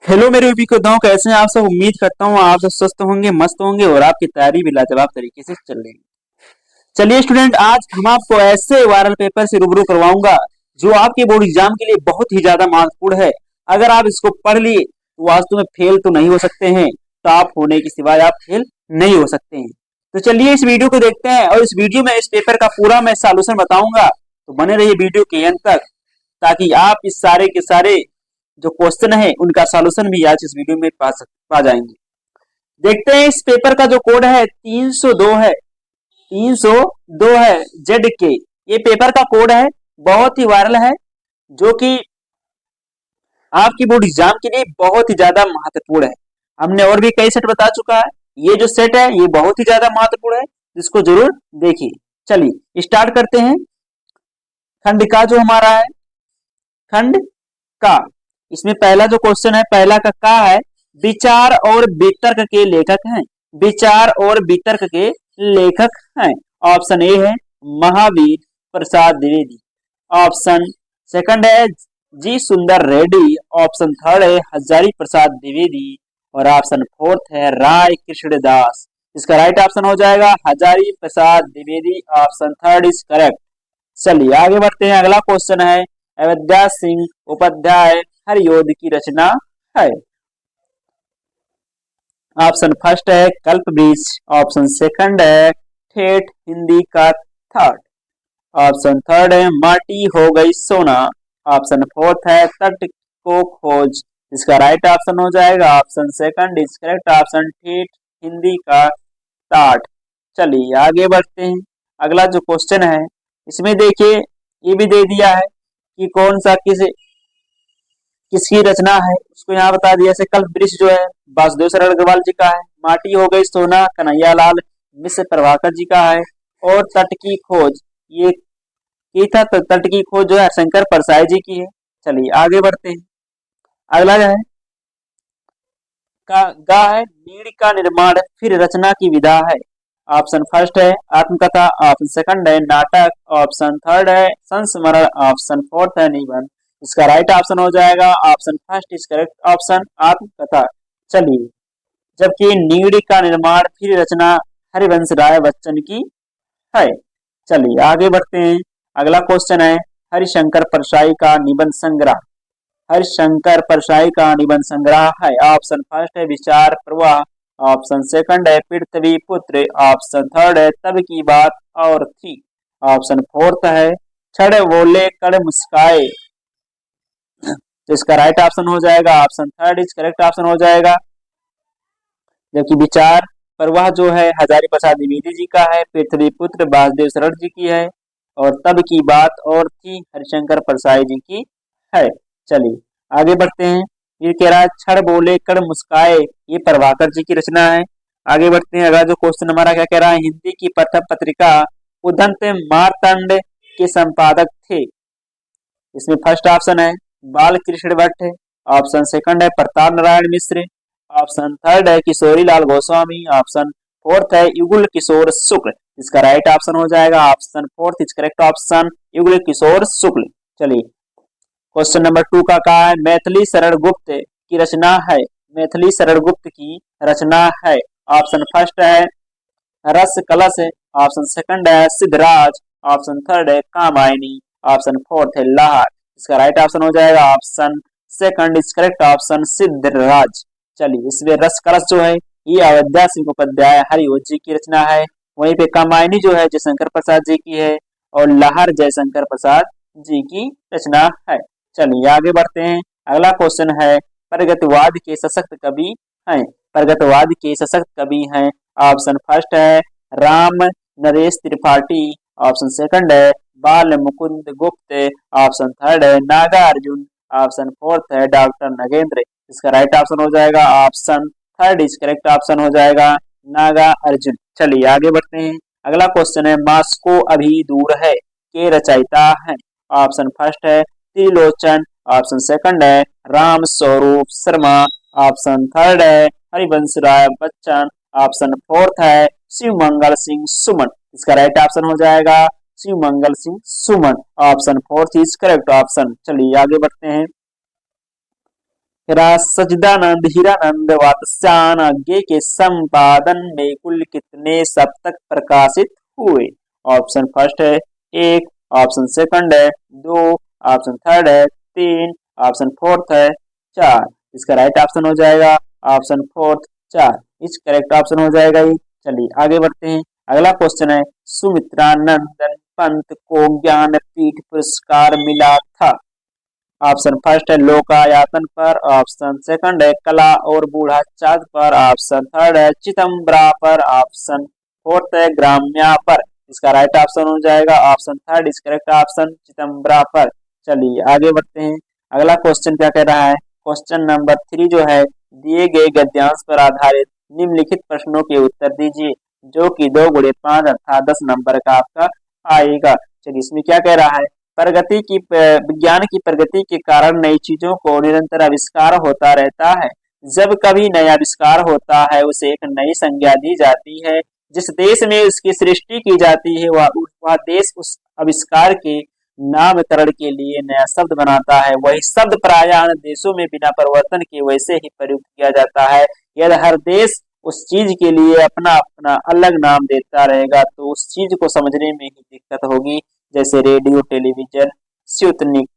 Hello मेरे UP योद्धाओं, कैसे हैं आप सब। उम्मीद करता हूँ आप सब स्वस्थ होंगे, मस्त होंगे और आपकी तैयारी भी लाजवाब तरीके से चल रही है। चलिए स्टूडेंट, आज हम आपको ऐसे वायरल पेपर से रूबरू करवाऊंगा जो आपके बोर्ड एग्जाम के लिए बहुत ही ज्यादा महत्वपूर्ण है। अगर आप इसको पढ़ लिए तो वास्तव में फेल तो नहीं हो सकते हैं, टॉप होने के सिवाय आप फेल नहीं हो सकते हैं। तो चलिए इस वीडियो को देखते हैं और इस वीडियो में इस पेपर का पूरा मैं सॉल्यूशन बताऊंगा। तो बने रहिए वीडियो के अंत तक ताकि आप इस सारे के सारे जो क्वेश्चन है उनका सॉल्यूशन भी आज इस वीडियो में पा जाएंगे। देखते हैं इस पेपर का जो कोड है 302 है, 302 है जेड के। ये पेपर का कोड है, बहुत ही वायरल है, जो कि आपकी बोर्ड एग्जाम के लिए बहुत ही ज्यादा महत्वपूर्ण है। हमने और भी कई सेट बता चुका है, ये जो सेट है ये बहुत ही ज्यादा महत्वपूर्ण है, इसको जरूर देखिए। चलिए स्टार्ट करते हैं। खंड का जो हमारा है, खंड का, इसमें पहला जो क्वेश्चन है, पहला का है, विचार और वितर्क के लेखक हैं। विचार और वितर्क के लेखक हैं। ऑप्शन ए है महावीर प्रसाद द्विवेदी। ऑप्शन सेकंड है जी सुंदर रेड्डी। ऑप्शन थर्ड है हजारी प्रसाद द्विवेदी और ऑप्शन फोर्थ है राय कृष्णदास। इसका राइट ऑप्शन हो जाएगा Hazari Prasad Dwivedi. Option third is correct. चलिए आगे बढ़ते हैं। अगला क्वेश्चन है अयोध्या सिंह उपाध्याय हर योद्ध की रचना है। ऑप्शन फर्स्ट है कल्पवृक्ष। ऑप्शन सेकंड है ठेठ हिंदी का थर्ड। ऑप्शन थर्ड है माटी हो गई सोना। ऑप्शन फोर्थ है तट को खोज। इसका राइट ऑप्शन हो जाएगा option second is correct. Option ठेठ हिंदी का टाट। चलिए आगे बढ़ते हैं। अगला जो क्वेश्चन है इसमें देखिए ये भी दे दिया है कि कौन सा किसकी रचना है, उसको यहाँ बता दिया। जैसे कल्पवृक्ष जो है वासुदेव शरण अग्रवाल जी का है। माटी हो गई सोना कन्हैया लाल मिश्र प्रभाकर जी का है। और तट की खोज ये था, तट की खोज जो है शंकर परसाई जी की है। चलिए आगे बढ़ते हैं। अगला जो है गा है नीड़ का निर्माण फिर रचना की विधा है। ऑप्शन फर्स्ट है आत्मकथा। ऑप्शन सेकंड है नाटक। ऑप्शन थर्ड है संस्मरण। ऑप्शन फोर्थ है निबंध। इसका राइट ऑप्शन हो जाएगा option first is correct. Option आत्मकथा। चलिए, जबकि नीड़ का निर्माण फिर रचना हरिवंश राय बच्चन की है। चलिए आगे बढ़ते हैं। अगला क्वेश्चन है हरिशंकर परसाई का निबंध संग्रह। हरिशंकर परसाई का निबंध संग्रह है। ऑप्शन फर्स्ट है विचार प्रवाह। ऑप्शन सेकंड है पृथ्वी पुत्र। ऑप्शन थर्ड है तब की बात और थी। ऑप्शन फोर्थ है छड़ बोले कड़ मुस्काए। तो इसका राइट ऑप्शन हो जाएगा option third is correct option हो जाएगा। जबकि विचार प्रवाह जो है हजारी प्रसाद द्विवेदी जी का है। पृथ्वी पुत्र वासुदेव शरण जी की है। और तब की बात और थी हरिशंकर परसाई जी की है। चलिए आगे बढ़ते हैं। ये कह रहा है छड़ बोले कड़ मुस्काए, ये प्रभाकर जी की रचना है। आगे बढ़ते हैं। अगला जो क्वेश्चन हमारा क्या कह रहा है, हिंदी की प्रथम पत्रिका उदंत मार्तंड के संपादक थे। इसमें फर्स्ट ऑप्शन है बाल कृष्ण भट्ट है। ऑप्शन सेकंड है प्रताप नारायण मिश्र। ऑप्शन थर्ड है किशोरी लाल गोस्वामी। ऑप्शन फोर्थ है युगल किशोर शुक्ल। इसका राइट ऑप्शन हो जाएगा option fourth is correct option Yugal Kishore शुक्ल। चलिए क्वेश्चन नंबर 2 का कहा है मैथिली शरण गुप्त की रचना है। मैथिली शरण गुप्त की रचना है। ऑप्शन फर्स्ट है रस कलश। ऑप्शन सेकंड है सिद्धराज। ऑप्शन थर्ड है कामायनी। ऑप्शन फोर्थ है लाहर। इसका राइट ऑप्शन हो जाएगा option second is correct option Siddharaj. चलिए इसमें रस कलश जो है ये अयोध्या सिंह उपाध्याय हरिवंश जी की रचना है। वहीं पे कामायनी जो है जयशंकर प्रसाद जी की है और लाहर जयशंकर प्रसाद जी की रचना है। चलिए आगे बढ़ते हैं। अगला क्वेश्चन है प्रगतिवाद के सशक्त कवि हैं। प्रगतिवाद के सशक्त कवि हैं। ऑप्शन फर्स्ट है राम नरेश त्रिपाठी। ऑप्शन सेकंड है बाल मुकुंद गुप्त। ऑप्शन थर्ड है नागार्जुन। ऑप्शन फोर्थ है डॉक्टर नगेंद्र। इसका राइट ऑप्शन हो जाएगा option third is correct option हो जाएगा नागा अर्जुन। चलिए आगे बढ़ते हैं। अगला क्वेश्चन है मास्को अभी दूर है के रचयिता हैं। ऑप्शन फर्स्ट है त्रिलोचन। ऑप्शन सेकंड है राम स्वरूप शर्मा। ऑप्शन थर्ड है हरिवंश राय बच्चन। ऑप्शन फोर्थ है शिव मंगल सिंह सुमन। इसका राइट ऑप्शन हो जाएगा Shiv Mangal Singh Suman. Option fourth is correct option. चलिए आगे बढ़ते हैं। सच्चिदानंद हीरानंद वात्स्यायन आगे के संपादन में कुल कितने सप्तक प्रकाशित हुए? ऑप्शन फर्स्ट है 1, ऑप्शन सेकंड है 2, ऑप्शन थर्ड है 3, ऑप्शन फोर्थ है 4। इसका राइट ऑप्शन हो जाएगा ऑप्शन फोर्थ 4। इस करेक्ट ऑप्शन हो जाएगा ये। चलिए आगे बढ़ते हैं। अगला क्वेश्चन है सुमित्रानंदन पंत को ज्ञानपीठ पुरस्कार मिला था। ऑप्शन फर्स्ट है लोकायतन पर, ऑप्शन सेकंड है कला और बूढ़ा चाँद पर, ऑप्शन थर्ड है चिदंबरा पर, ऑप्शन फोर्थ है ग्राम्या पर। इसका राइट ऑप्शन हो जाएगा option third is correct option Chidambara पर। चलिए आगे बढ़ते हैं। अगला क्वेश्चन क्या कह रहा है? क्वेश्चन नंबर 3 जो है, दिए गए गद्यांश पर आधारित निम्नलिखित प्रश्नों के उत्तर दीजिए, जो कि 2 × 5 अर्थात 10 नंबर का आपका आएगा। चलिए इसमें क्या कह रहा है? विज्ञान की प्रगति के कारण नई चीजों को निरंतर आविष्कार होता रहता है। जब कभी नया आविष्कार होता है उसे एक नई संज्ञा दी जाती है। जिस देश में उसकी सृष्टि की जाती है वह देश उस आविष्कार के नामकरण के लिए नया शब्द बनाता है। वही शब्द प्रायः अन्य देशों में बिना परिवर्तन के वैसे ही प्रयुक्त किया जाता है। यदि हर देश उस चीज के लिए अपना अपना अलग नाम देता रहेगा तो उस चीज को समझने में ही दिक्कत होगी, जैसे रेडियो, टेलीविजन, स्पुतनिक।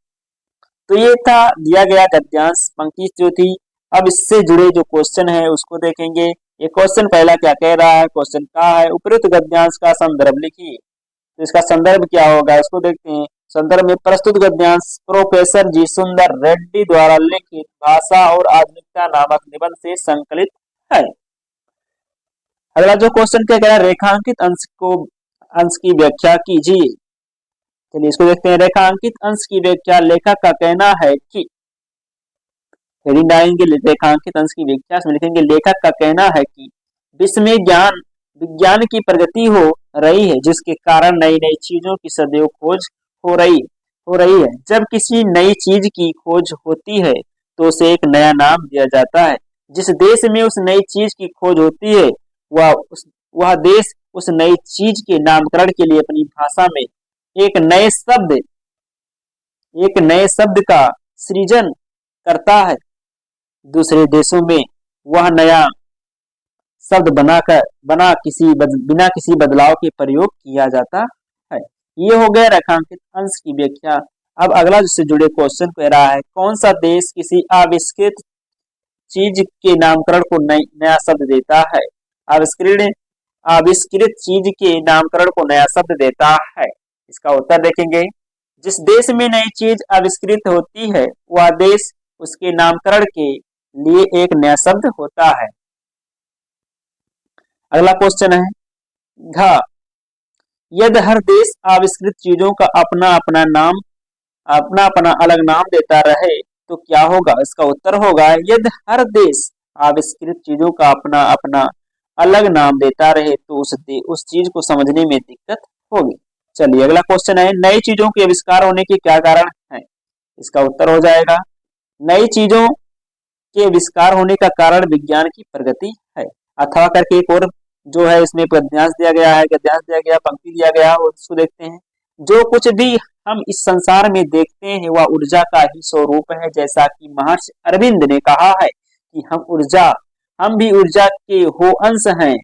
तो ये था दिया गया गद्यांश पंक्ति जो थी। अब इससे जुड़े जो क्वेश्चन है उसको देखेंगे। ये क्वेश्चन पहला क्या कह रहा है? क्वेश्चन कहा है उपयुक्त गद्यांश का संदर्भ लिखिए। तो इसका संदर्भ क्या होगा इसको देखते हैं। संदर्भ में प्रस्तुत गद्यांश प्रोफेसर जी सुंदर रेड्डी द्वारा लिखित भाषा और आधुनिकता नामक निबंध से संकलित है। अगला जो क्वेश्चन क्या कह रहा है? रेखांकित अंश की व्याख्या कीजिए। चलिए इसको देखते हैं। रेखांकित अंश की व्याख्या लेखक का कहना है कि, हेडिंग डालेंगे रेखांकित अंश की व्याख्या में लिखेंगे लेखक का कहना है कि विश्व में विज्ञान की प्रगति हो रही है, जिसके कारण नई नई चीजों की सदैव खोज हो रही है। जब किसी नई चीज की खोज होती है तो उसे एक नया नाम दिया जाता है। जिस देश में उस नई चीज की खोज होती है वह देश उस नई चीज के नामकरण के लिए अपनी भाषा में एक नए शब्द का सृजन करता है। दूसरे देशों में वह नया शब्द बिना किसी बदलाव के प्रयोग किया जाता है। ये हो गया रेखांकित अंश की व्याख्या। अब अगला जिससे जुड़े क्वेश्चन कह रहा है कौन सा देश किसी आविष्कृत चीज के नामकरण को नया शब्द देता है? आविष्कृत चीज के नामकरण को नया शब्द देता है। इसका उत्तर देखेंगे। जिस देश में नई चीज आविष्कृत होती है वह देश उसके नामकरण के लिए एक नया शब्द होता है। अगला क्वेश्चन है घ, यदि हर देश आविष्कृत चीजों का अपना अपना अलग नाम देता रहे तो क्या होगा? इसका उत्तर होगा यदि हर देश आविष्कृत चीजों का अपना अपना अलग नाम देता रहे तो उस चीज को समझने में दिक्कत होगी। चलिए अगला क्वेश्चन है नई चीजों के आविष्कार होने के क्या कारण है? इसका उत्तर हो जाएगा नई चीजों के आविष्कार होने का कारण विज्ञान की प्रगति है। अथवा करके एक और जो है इसमें गद्यांश दिया गया पंक्ति दिया गया और उसको देखते हैं। जो कुछ भी हम इस संसार में देखते हैं वह ऊर्जा का ही स्वरूप है। जैसा कि महर्षि अरविंद ने कहा है कि हम भी ऊर्जा के हो अंश हैं।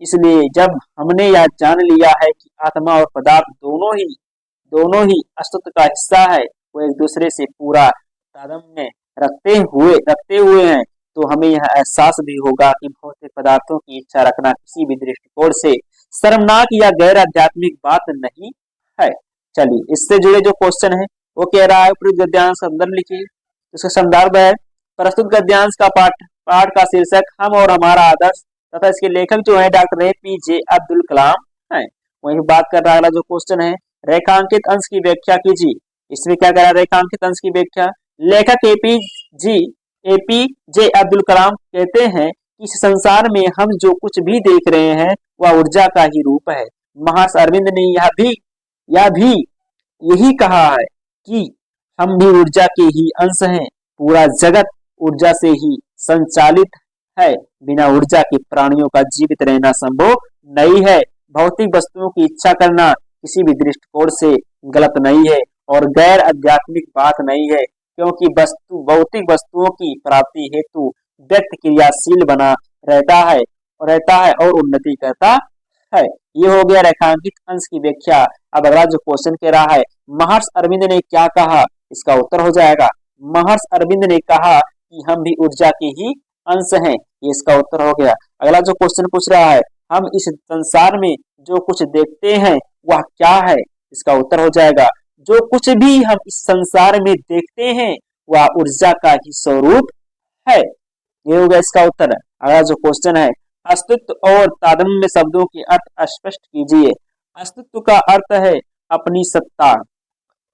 इसलिए जब हमने यह जान लिया है कि आत्मा और पदार्थ दोनों ही अस्तित्व का हिस्सा है, वो एक दूसरे से पूरा तादात्म्य रखते हुए हैं, तो हमें यह एहसास भी होगा कि भौतिक पदार्थों की इच्छा रखना किसी भी दृष्टिकोण से शर्मनाक या गैर आध्यात्मिक बात नहीं है। चलिए इससे जुड़े जो क्वेश्चन है वो कह रहा है उपयुक्त गद्यांश संदर्भ लिखिए। इसका संदर्भ है प्रस्तुत गद्यांश का पाठ का शीर्षक हम और हमारा आदर्श तथा इसके लेखक जो है डॉक्टर APJ अब्दुल कलाम है। वही बात कर रहा है। जो क्वेश्चन है रेखांकित अंश की व्याख्या कीजिए। इसमें क्या कर रहा है? रेखांकित अंश की व्याख्या लेखक APJ अब्दुल कलाम कहते हैं कि इस संसार में हम जो कुछ भी देख रहे हैं वह ऊर्जा का ही रूप है। महर्षि अरविंद ने यह भी यही कहा है कि हम भी ऊर्जा के ही अंश हैं। पूरा जगत ऊर्जा से ही संचालित है। बिना ऊर्जा के प्राणियों का जीवित रहना संभव नहीं है। भौतिक वस्तुओं की इच्छा करना किसी भी दृष्टिकोण से गलत नहीं है और गैर आध्यात्मिक बात नहीं है। क्योंकि वस्तु भौतिक वस्तुओं की प्राप्ति हेतु व्यक्ति क्रियाशील बना रहता है और उन्नति करता है। ये हो गया रेखांकित अंश की व्याख्या। अब अगला जो क्वेश्चन कह रहा है, महर्षि अरविंद ने क्या कहा, इसका उत्तर हो जाएगा महर्षि अरविंद ने कहा कि हम भी ऊर्जा के ही अंश हैं, ये इसका उत्तर हो गया। अगला जो क्वेश्चन पूछ रहा है, हम इस संसार में जो कुछ देखते हैं वह क्या है, इसका उत्तर हो जाएगा जो कुछ भी हम इस संसार में देखते हैं वह ऊर्जा का ही स्वरूप है, ये हो गया इसका उत्तर। अगला जो क्वेश्चन है, अस्तित्व और तादात्म्य शब्दों के अर्थ स्पष्ट कीजिए। अस्तित्व का अर्थ है अपनी सत्ता,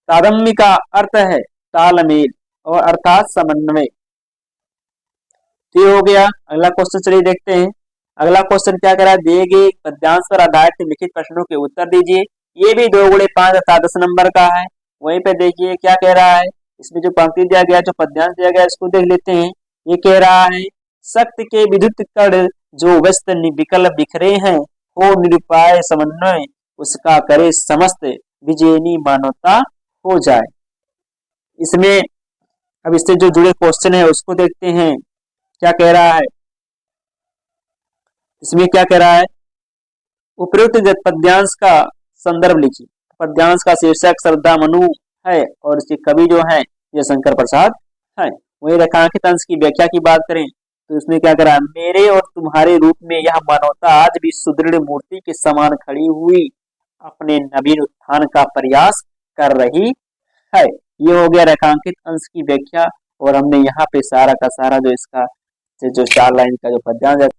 तादात्म्य का अर्थ है तालमेल और अर्थात समन्वय। तो ये हो गया। अगला क्वेश्चन चलिए देखते हैं। अगला क्वेश्चन क्या कह रहा है, दिए गए पद्यांश पर आधारित लिखित प्रश्नों के उत्तर दीजिए। ये भी 2 × 5 अर्थात 10 नंबर का है। वहीं पे देखिए क्या कह रहा है, इसमें जो पंक्ति दिया गया, जो पद्यांश दिया गया, इसको देख लेते हैं। ये कह रहा है, शक्ति के विद्युत कण जो व्यस्त विकल बिखरे हैं, हो निरुपाय समन्वय, उसका करे समस्त विजयनी मानवता हो जाए। इसमें अब इससे जो जुड़े क्वेश्चन है उसको देखते हैं क्या कह रहा है। इसमें क्या कह रहा है, उपयुक्त पद्यांश का संदर्भ लिखिए। पद्यांश का शीर्षक श्रद्धा मनु है और इसके कवि जो है ये शंकर प्रसाद है। वही रेखांकित अंश की व्याख्या की बात करें तो इसमें क्या करा, मेरे और तुम्हारे रूप में यह मानवता आज भी सुदृढ़ मूर्ति के समान खड़ी हुई अपने नवीन उत्थान का प्रयास कर रही है। ये हो गया रेखांकित अंश की व्याख्या और हमने यहाँ पे सारा का सारा जो इसका जो 4 लाइन का जो पद्यांश है।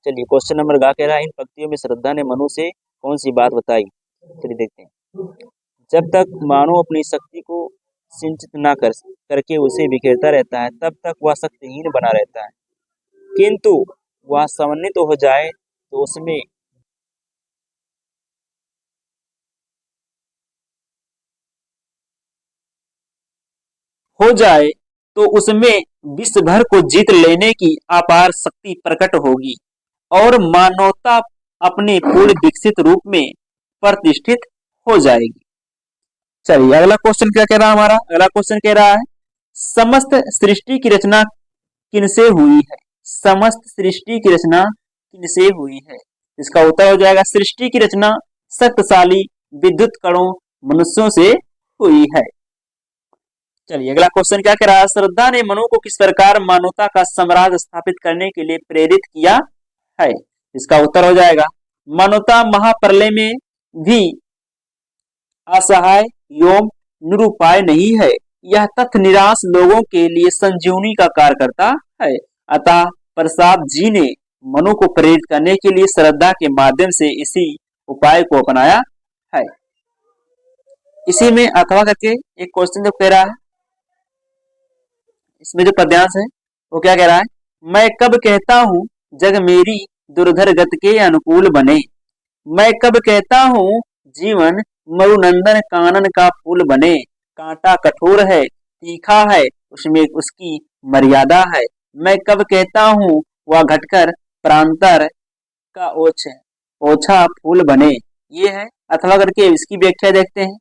चलिए क्वेश्चन नंबर गा कह रहा है, इन पंक्तियों में श्रद्धा ने मनु से कौन सी बात बताई। चलिए देखते हैं। जब तक मानव अपनी शक्ति को सिंचित ना करके उसे बिखेरता रहता है तब तक वह शक्तिहीन बना रहता है, किंतु वह समन्वित हो जाए तो उसमें विश्व भर को जीत लेने की अपार शक्ति प्रकट होगी और मानवता अपने पूर्ण विकसित रूप में प्रतिष्ठित हो जाएगी। चलिए अगला क्वेश्चन क्या कह रहा है हमारा। अगला क्वेश्चन कह रहा है, समस्त सृष्टि की रचना किनसे हुई है। समस्त सृष्टि की रचना किनसे हुई है, इसका उत्तर हो जाएगा सृष्टि की रचना शक्तिशाली विद्युत कणों मनुष्यों से हुई है। चलिए अगला क्वेश्चन क्या कह रहा है, श्रद्धा ने मनु को किस प्रकार मानवता का साम्राज्य स्थापित करने के लिए प्रेरित किया है, इसका उत्तर हो जाएगा मानवता महाप्रलय में भी असहाय एवं निरुपाय नहीं है, यह तथ्य निराश लोगों के लिए संजीवनी का कार्य करता है। अतः प्रसाद जी ने मनु को प्रेरित करने के लिए श्रद्धा के माध्यम से इसी उपाय को अपनाया है। इसी में अथवा करके एक क्वेश्चन जो कह रहा है, इसमें जो पद्यांश है वो क्या कह रहा है, मैं कब कहता हूँ जग मेरी दुर्धर गति के अनुकूल बने, मैं कब कहता हूँ जीवन मरुनंदन कानन का फूल बने, कांटा कठोर है तीखा है उसमें उसकी मर्यादा है, मैं कब कहता हूँ वह घटकर प्रांतर का ओछा फूल बने। ये है अथवा करके इसकी व्याख्या देखते हैं।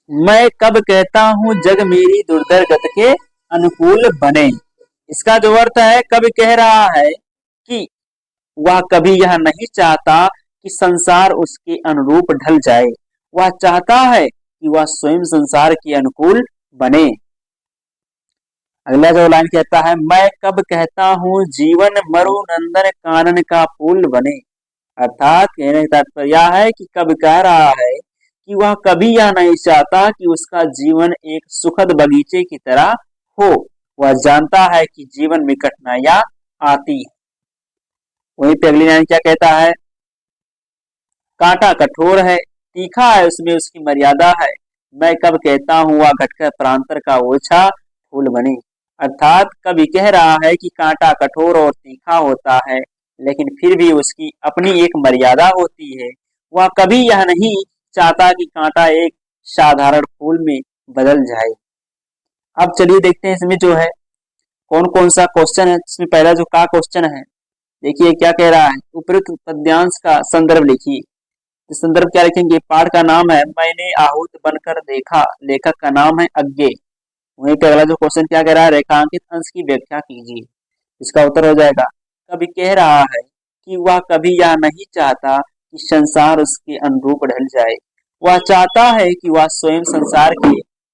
मैं कब कहता हूँ जग मेरी दुर्धर गति के अनुकूल बने, इसका जो अर्थ है, कब कह रहा है कि वह कभी यह नहीं चाहता कि संसार उसके अनुरूप ढल जाए, वह चाहता है कि वह स्वयं संसार के अनुकूल बने। अगला जो लाइन कहता है, मैं कब कहता हूँ जीवन मरुनंदन कानन का फूल बने, अर्थात कहने का तात्पर्य है कि कब कह रहा है कि वह कभी यह नहीं चाहता कि उसका जीवन एक सुखद बगीचे की तरह हो, वह जानता है कि जीवन में कठिनाइयां आती है। वहीं पे अगली लाइन क्या कहता है, कांटा कठोर है तीखा है उसमें उसकी मर्यादा है, मैं कब कहता हूँ वह घटकर प्रांतर का ओछा फूल बने, अर्थात कभी कह रहा है कि कांटा कठोर और तीखा होता है लेकिन फिर भी उसकी अपनी एक मर्यादा होती है, वह कभी यह नहीं चाहता कि कांटा एक साधारण फूल में बदल जाए। अब चलिए देखते हैं इसमें जो है कौन कौन सा क्वेश्चन है। इसमें पहला जो का क्वेश्चन है देखिए क्या कह रहा है, उपयुक्त पद्यांश का संदर्भ लिखिए। तो संदर्भ क्या लिखेंगे, पाठ का नाम है मैंने आहूत बनकर देखा, लेखक का नाम है अज्ञे। वहीं पे अगला जो क्वेश्चन क्या कह रहा है, रेखांकित अंश की व्याख्या कीजिए। इसका उत्तर हो जाएगा, कवि कह रहा है कि वह कभी यह नहीं चाहता कि संसार उसके अनुरूप ढल जाए, वह चाहता है कि वह स्वयं संसार के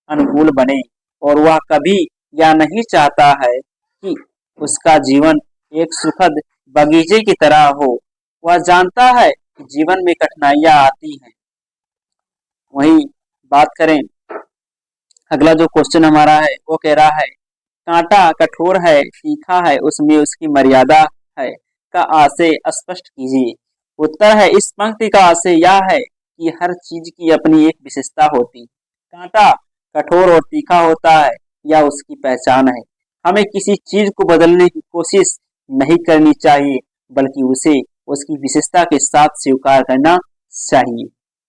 अनुकूल बने, और वह कभी यह नहीं चाहता है कि उसका जीवन एक सुखद बगीचे की तरह हो। वह जानता है कि जीवन में कठिनाइयां आती हैं। वहीं बात करें, अगला जो क्वेश्चन हमारा है वो कह रहा है, कांटा कठोर है तीखा है उसमें उसकी मर्यादा है का आशय स्पष्ट कीजिए। उत्तर है, इस पंक्ति का आशय यह है कि हर चीज की अपनी एक विशेषता होती, कांटा कठोर और तीखा होता है, यह उसकी पहचान है। हमें किसी चीज को बदलने की कोशिश नहीं करनी चाहिए, बल्कि उसे उसकी विशेषता के साथ स्वीकार करना चाहिए।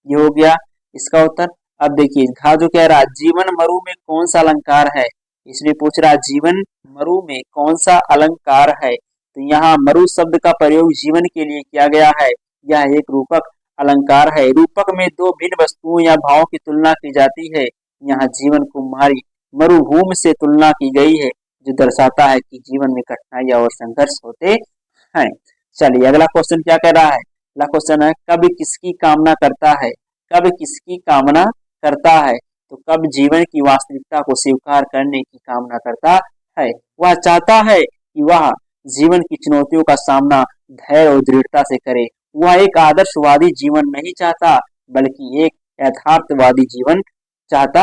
ये हो गया इसका उत्तर। अब देखिए घा जो कह रहा है, जीवन मरु में कौन सा अलंकार है, इसमें पूछ रहा है जीवन मरु में कौन सा अलंकार है। तो यहाँ मरु शब्द का प्रयोग जीवन के लिए किया गया है, यह एक रूपक अलंकार है। रूपक में दो भिन्न वस्तुओं या भावों की तुलना की जाती है, यहाँ जीवन कुमारी मरुभूमि से तुलना की गई है, जो दर्शाता है कि जीवन में कठिनाइयां और संघर्ष होते हैं। चलिए अगला क्वेश्चन क्या कह रहा है, अगला क्वेश्चन है, कवि किसकी कामना करता है, कवि किसकी कामना करता है। तो कब जीवन की वास्तविकता को स्वीकार करने की कामना करता है, वह चाहता है कि वह जीवन की चुनौतियों का सामना धैर्य और दृढ़ता से करे। वह एक आदर्शवादी जीवन नहीं चाहता, बल्कि एक यथार्थवादी जीवन चाहता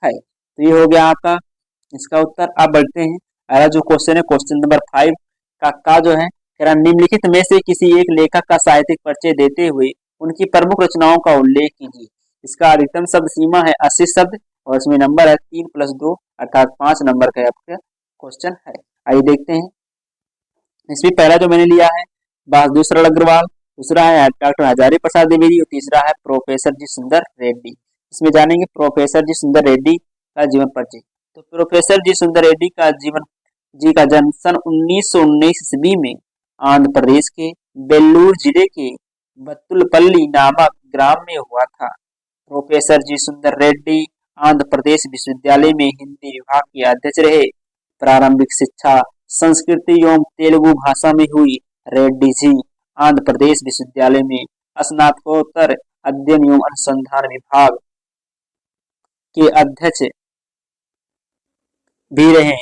है। तो ये हो गया आपका इसका उत्तर। अब बढ़ते हैं, अगला जो क्वेश्चन है क्वेश्चन नंबर 5 का जो है, निम्नलिखित में से किसी एक लेखक का साहित्यिक परिचय देते हुए उनकी प्रमुख रचनाओं का उल्लेख कीजिए। इसका अधिकतम शब्द सीमा है 80 शब्द और इसमें नंबर है 3+2 अर्थात 5 नंबर का आपका क्वेश्चन है। आइए देखते हैं। इसमें पहला जो मैंने लिया है बहादुर सरल अग्रवाल, दूसरा है डॉक्टर हजारी प्रसाद द्विवेदी और तीसरा है प्रोफेसर जी सुंदर रेड्डी। इसमें जानेंगे प्रोफेसर जी सुंदर रेड्डी का जीवन परिचय। तो प्रोफेसर जी सुंदर रेड्डी का जीवन जी का जन्म सन 1919 ईस्वी में आंध्र प्रदेश के बेल्लूर जिले के बत्तुलपल्ली नामक ग्राम में हुआ था। प्रोफेसर जी सुंदर रेड्डी आंध्र प्रदेश विश्वविद्यालय में हिंदी विभाग के अध्यक्ष रहे। प्रारंभिक शिक्षा संस्कृत एवं तेलुगु भाषा में हुई। रेड्डी जी आंध्र प्रदेश विश्वविद्यालय में स्नातकोत्तर अध्ययन एवं अनुसंधान विभाग के अध्यक्ष भी रहे।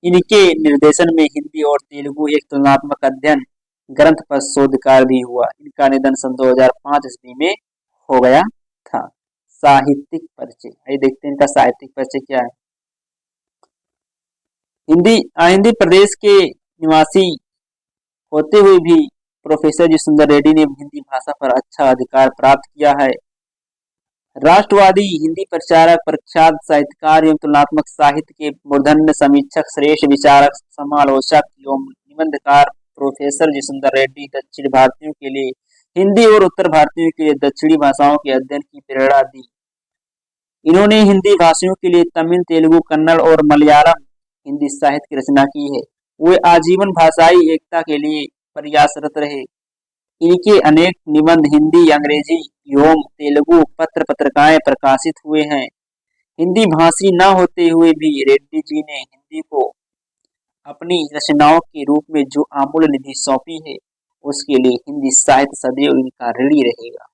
इनके निर्देशन में हिंदी और तेलुगु एक तुलनात्मक अध्ययन ग्रंथ पर शोध कार्य भी हुआ। इनका निधन सन 2005 ईस्वी में हो गया था। साहित्यिक परिचय, आइए देखते हैं इनका साहित्यिक परिचय क्या है। हिंदी प्रदेश के निवासी होते हुए भी प्रोफेसर जी सुंदर रेड्डी ने हिंदी भाषा पर अच्छा अधिकार प्राप्त किया है। राष्ट्रवादी हिंदी प्रचारक, प्रख्यात साहित्यकार एवं तुलनात्मक साहित्य के मूर्धन्य समीक्षक, श्रेष्ठ विचारक, समालोचक एवं निबंधकार प्रोफेसर जी सुंदर रेड्डी दक्षिण भारतीयों के लिए हिंदी और उत्तर भारतीयों के लिए दक्षिणी भाषाओं के अध्ययन की प्रेरणा दी। इन्होंने हिंदी भाषियों के लिए तमिल, तेलुगु, कन्नड़ और मलयालम हिंदी साहित्य की रचना की है। वे आजीवन भाषाई एकता के लिए प्रयासरत रहे। इनके अनेक निबंध हिंदी, अंग्रेजी एवं तेलुगु पत्र पत्रिकाएं प्रकाशित हुए हैं। हिंदी भाषी न होते हुए भी रेड्डी जी ने हिंदी को अपनी रचनाओं के रूप में जो अमूल्य निधि सौंपी है, उसके लिए हिंदी साहित्य सदैव इनका ऋणी रहेगा।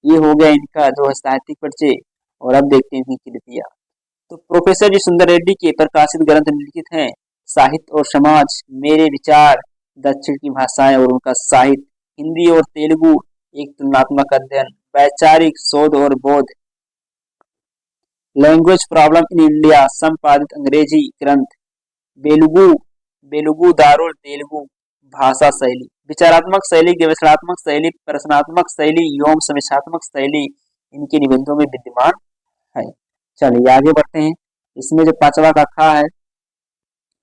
ये हो गया इनका जो है साहित्यिक परिचय। और अब देखते हैं इनकी कृतियां। तो प्रोफेसर जी सुंदर रेड्डी के प्रकाशित ग्रंथ निम्नलिखित हैं, साहित्य और समाज, मेरे विचार, दक्षिण की भाषाएं और उनका साहित्य, हिंदी और तेलुगु एक तुलनात्मक अध्ययन, वैचारिक शोध और बोध, लैंग्वेज प्रॉब्लम इन इंडिया, संपादित अंग्रेजी ग्रंथ, बेलुगु दारुल तेलुगु भाषा शैली, विचारात्मक शैली, गवेषणात्मक शैली, प्रश्नात्मक शैली एवं समीक्षात्मक शैली इनके निबंधों में विद्यमान है। चलिए आगे बढ़ते हैं। इसमें जो पांचवा कक्षा है,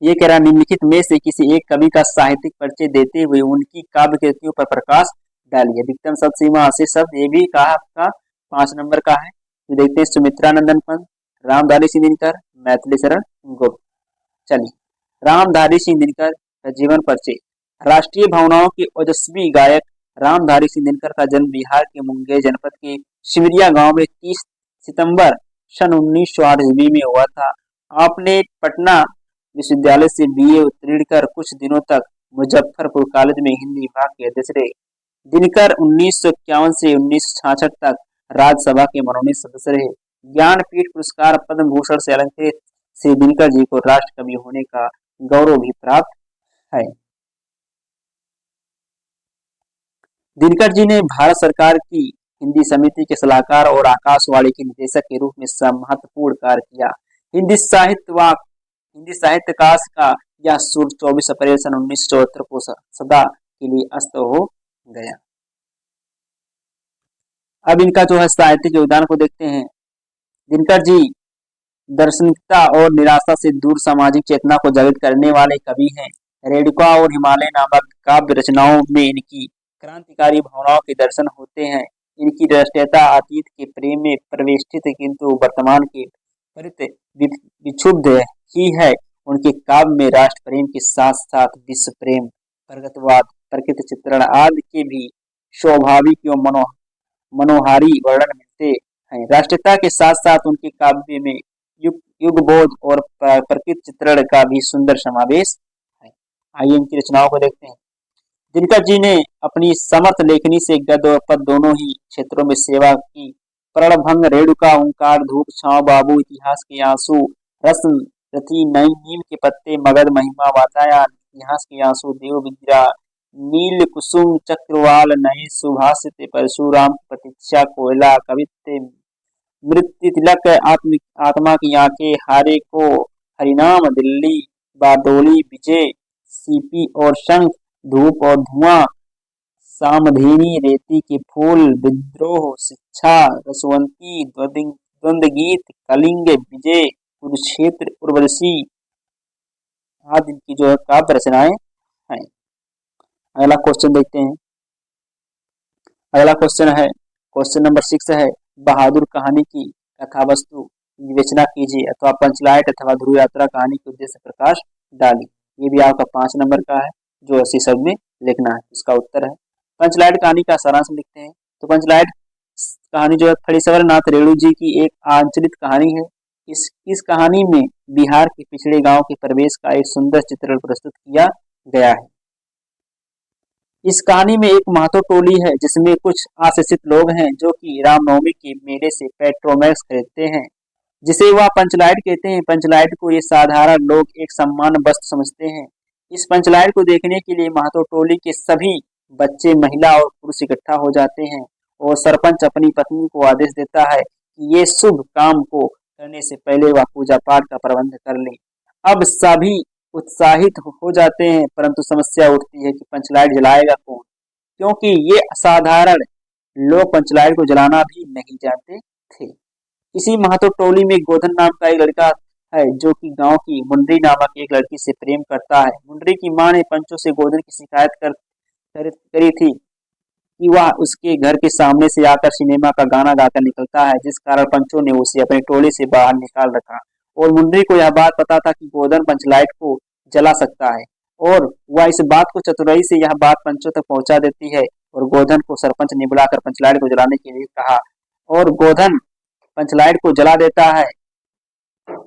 ये कह रहा है निम्नलिखित में से किसी एक कवि का साहित्यिक परिचय देते हुए उनकी काव्य कृतियों पर प्रकाश डालिए। अधिकतम शब्द सीमा 80 शब्द, ये भी कहा आपका 5 नंबर का है। तो देखते हैं सुमित्रानंदन पंत, रामधारी सिंह दिनकर, मैथिली शरण गुप्त। चलिए रामधारी सिंह दिनकर का जीवन परिचय। राष्ट्रीय भावनाओं के ओजस्वी गायक रामधारी सिंह दिनकर का जन्म बिहार के मुंगेर जनपद के सिमरिया गांव में 30 सितंबर सन 1908 ईस्वी में हुआ था। आपने पटना विश्वविद्यालय से बीए उत्तीर्ण कर कुछ दिनों तक मुजफ्फरपुर कॉलेज में हिंदी विभाग के अध्यक्ष रहे। दिनकर 1951 से 1966 तक राज्यसभा के मनोनीत सदस्य रहे। ज्ञानपीठ पुरस्कार पद्म भूषण से अलंकृत श्री दिनकर जी को राष्ट्र कवि होने का गौरव भी प्राप्त है। दिनकर जी ने भारत सरकार की हिंदी समिति के सलाहकार और आकाशवाणी के निदेशक के रूप में महत्वपूर्ण कार्य किया। हिंदी साहित्यकाश का यह सूर्य 24 अप्रैल सन 1974 को सदा के लिए अस्त हो गया। अब इनका जो है साहित्यिक योगदान को देखते हैं। दिनकर जी दार्शनिकता और निराशा से दूर सामाजिक चेतना को जागृत करने वाले कवि हैं। रेणुका और हिमालय नामक काव्य रचनाओं में इनकी क्रांतिकारी भावनाओं के दर्शन होते हैं। इनकी राष्ट्रीयता अतीत के प्रेम में प्रविष्टित किंतु वर्तमान के परित विक्षुब्ध ही है। उनके काव्य में राष्ट्र प्रेम के साथ साथ विश्व प्रेम, प्रगतिवाद, प्रकृति चित्रण आदि के भी स्वाभाविक एवं मनोहारी वर्णन मिलते हैं। राष्ट्रीयता के साथ साथ उनके काव्य में युगबोध और प्रकृति चित्रण का भी सुंदर समावेश है। आइए इनकी रचनाओं को देखते हैं। दिनकर जी ने अपनी समर्थ लेखनी से गद्य और पद्य दोनों ही क्षेत्रों में सेवा की। प्रणभंग, रेणुका, ओंकार, धूप छांव, बाबू, इतिहास के आंसू, रस्म रति, नई नीम के पत्ते, मगध महिमा, वातायन, इतिहास के आंसू, देव विद्या, नील कुसुम, चक्रवाल, नए सुभाषित, परशुराम की प्रतीक्षा, कोयला, कवित्व, मृत्यु तिलक, आत्मा की आंखें, हारे को हरिनाम, दिल्ली, बारडोली, विजय, सीपी और शंख, धूप और धुआं, सामधेनी, रेती के फूल, विद्रोह, शिक्षा, रसवंती, द्वंद्व गीत, कलिंग, विजय, कुरुक्षेत्र, उर्वशी आदि की जो है काव्य रचनाएं हैं। अगला क्वेश्चन देखते हैं। अगला क्वेश्चन है, क्वेश्चन नंबर 6 है, बहादुर कहानी की कथा वस्तु विवेचना कीजिए अथवा पंचलाइट अथवा ध्रुव यात्रा कहानी के उद्देश्य प्रकाश डाली। ये भी आपका 5 नंबर का है जो 80 शब्द में लिखना है। इसका उत्तर है पंचलाइट कहानी का सारांश लिखते हैं। तो पंचलाइट कहानी जो है खड़ीसवर नाथ रेणु जी की एक आंचलित कहानी है। इस कहानी में बिहार के पिछड़े गांव के प्रवेश का एक सुंदर चित्रण प्रस्तुत किया गया है। इस कहानी में एक महतो टोली है जिसमें कुछ आशीषित लोग हैं जो कि रामनवमी के मेले से पेट्रोमैक्स खरीदते हैं जिसे वह पंचलाइट कहते हैं। पंचलाइट को ये साधारण लोग एक सम्मान वस्तु समझते हैं। इस पंचलाइट को देखने के लिए महतो टोली के सभी बच्चे, महिला और पुरुष इकट्ठा हो जाते हैं और सरपंच अपनी पत्नी को आदेश देता है कि ये शुभ काम को करने से पहले वह पूजा पाठ का प्रबंध कर ले। अब सभी उत्साहित हो जाते हैं परंतु समस्या उठती है कि पंचलाइट जलाएगा कौन, क्योंकि ये असाधारण लोग पंचलाइट को जलाना भी नहीं जानते थे। इसी महतो टोली में गोधन नाम का एक लड़का है जो कि गांव की मुंडरी नामक एक लड़की से प्रेम करता है। मुंडरी की मां ने पंचों से गोधन की शिकायत करी थी कि वह उसके घर के सामने से आकर सिनेमा का गाना गाकर निकलता है, जिस कारण पंचों ने उसे अपने टोले से बाहर निकाल रखा। और मुंडरी को यह बात पता था कि गोधन पंचलाइट को जला सकता है और वह इस बात को चतुराई से यह बात पंचों तक पहुंचा देती है और गोधन को सरपंच ने बुलाकर पंचलाइट को जलाने के लिए कहा और गोधन पंचलाइट को जला देता है।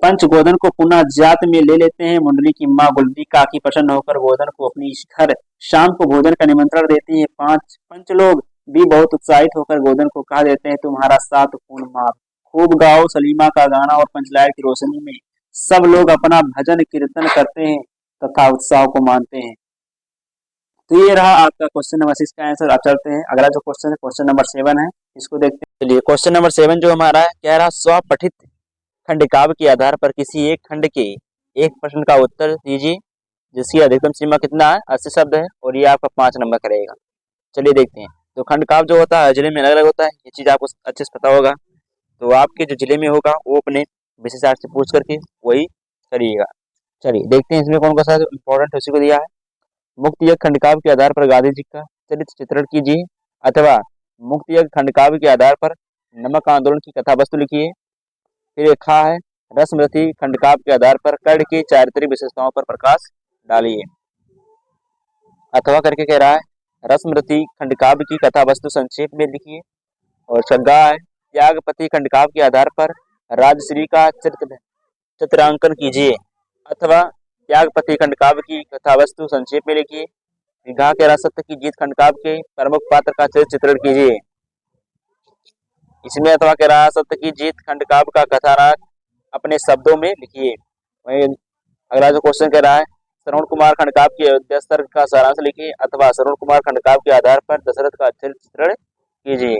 पंच गोधन को पुनः जात में ले लेते हैं। मुंडली की मां गुलरी काकी प्रसन्न होकर गोधन को अपनी घर शाम को भोजन का निमंत्रण देती है। 5 पंच लोग भी बहुत उत्साहित होकर गोधन को कह देते हैं तुम्हारा 7 पूर्ण मार, खूब गाओ सलीमा का गाना और पंचलाइट की रोशनी में सब लोग अपना भजन कीर्तन करते हैं तथा उत्साह को मानते हैं। तो ये रहा आपका क्वेश्चन नंबर 6 का आंसर। आप चलते हैं अगला जो क्वेश्चन है क्वेश्चन नंबर 7 है, इसको देखते हैं। चलिए क्वेश्चन नंबर 7 जो हमारा है कह रहा स्वपठित खंड काव्य के आधार पर किसी एक खंड के एक प्रश्न का उत्तर दीजिए जिसकी अधिकतम सीमा कितना है 80 शब्द है और ये आपका 5 नंबर करेगा। चलिए देखते हैं। तो खंड काव्य जो होता है जिले में अलग अलग होता है, ये चीज आपको अच्छे से पता होगा। तो आपके जो जिले में होगा वो अपने विशेषज्ञ से पूछ करके वही करिएगा। चलिए देखते हैं इसमें कौन कौन सा इंपॉर्टेंट उसी को दिया है। मुक्ति यज्ञ खंड काव्य के आधार पर गांधी जी का चरित्र चित्रण कीजिए अथवा मुक्ति यज्ञ खंड काव्य के आधार पर नमक आंदोलन की कथा वस्तु लिखिए। फिर एक खा है रसमृति खंड काव्य के आधार पर कर्ण की चारित्रिक विशेषताओं पर प्रकाश डालिए। अथवा करके कह रहा है रसमृति खंडकाव्य की कथा वस्तु संक्षेप में लिखिए। और छग्गा है त्यागपति खंडकाव्य के आधार पर राजश्री का चित्रांकन कीजिए, अथवा त्यागपति खंडकाव्य की कथा वस्तु संक्षेप में लिखिए। घा के रासत्य की जीत खंडकाव्य के प्रमुख पात्र का चित्रण कीजिए। इसमें अथवा के रासत्य की जीत खंडकाव्य का कथानक अपने शब्दों में लिखिए। वहीं अगला जो क्वेश्चन कह रहा है श्रवण कुमार खंडकाव्य के अयोध्या सर्ग का सारांश लिखिए, अथवा श्रवण कुमार खंडकाव्य के आधार पर दशरथ का चित्रण कीजिए।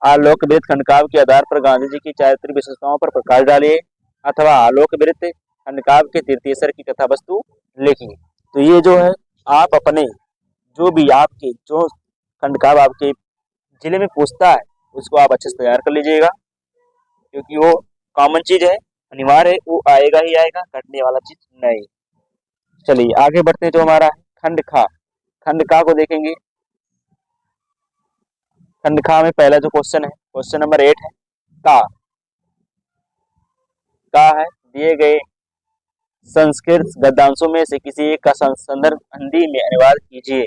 आलोक वृत्त खंडकाव्य के आधार पर गांधी जी की चारित्रिक विशेषताओं पर प्रकाश डालिए, अथवा आलोक वृत्त खंडकाव्य के तीर्थेश्वर की कथा वस्तु लिखिए। तो ये जो है आप अपने जो भी आपके जो खंडकाव्य आपके जिले में पूछता है उसको आप अच्छे से तैयार कर लीजिएगा, क्योंकि वो कॉमन चीज है, अनिवार्य है, वो आएगा ही आएगा, घटने वाला चीज नहीं। चलिए आगे बढ़ते हैं। जो हमारा खंडखा को देखेंगे। खंडखा में पहला जो क्वेश्चन है क्वेश्चन नंबर 8 है का है दिए गए संस्कृत गद्यांशों में से किसी एक का संदर्भ हिंदी में अनुवाद कीजिए।